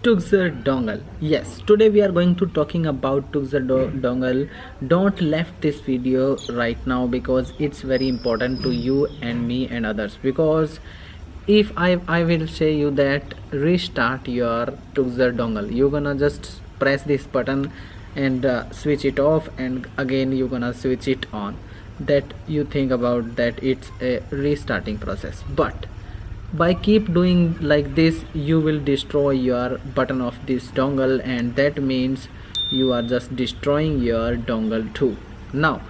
Tukzer Dongle. Yes, today we are going to talking about Dongle. Don't left this video right now because it's very important to you and me and others. Because if I will say you that restart your Tukzer Dongle, you're gonna just press this button and switch it off, and again you're gonna switch it on. That you think about that it's a restarting process, but by keep doing like this you will destroy your button of this dongle, and that means you are just destroying your dongle too. Now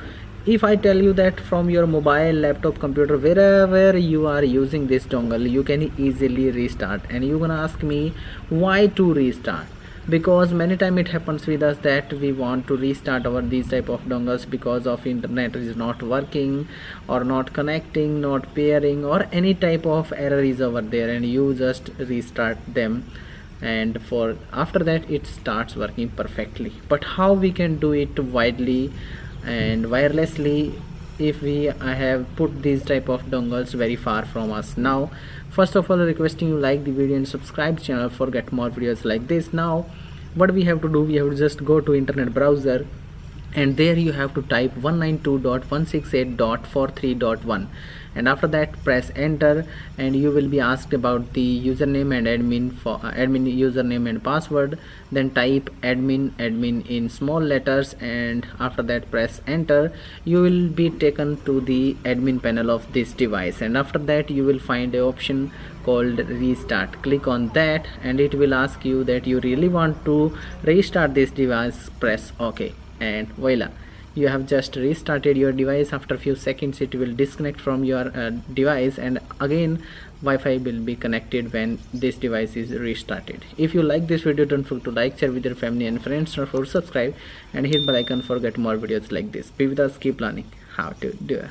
if I tell you that from your mobile, laptop, computer, wherever you are using this dongle, you can easily restart, and you're gonna ask me why to restart. Because many time it happens with us that we want to restart our these type of dongles because of internet is not working or not connecting, not pairing, or any type of error is over there, and you just restart them, and for after that it starts working perfectly. But how we can do it widely and wirelessly if I have put these type of dongles very far from us? Now first of all, requesting you like the video and subscribe channel for get more videos like this. Now what we have to do, we have to just go to internet browser, and there you have to type 192.168.43.1, and after that press enter, and you will be asked about the username and admin username and password. Then type admin in small letters, and after that press enter. You will be taken to the admin panel of this device, and after that you will find a option called restart. Click on that, and it will ask you that you really want to restart this device. Press OK, and voila, you have just restarted your device. After few seconds it will disconnect from your device, and again Wi-Fi will be connected when this device is restarted. If you like this video, don't forget to like, share with your family and friends, don't forget to subscribe and hit bell icon for get more videos like this. Be with us, keep learning how to do it.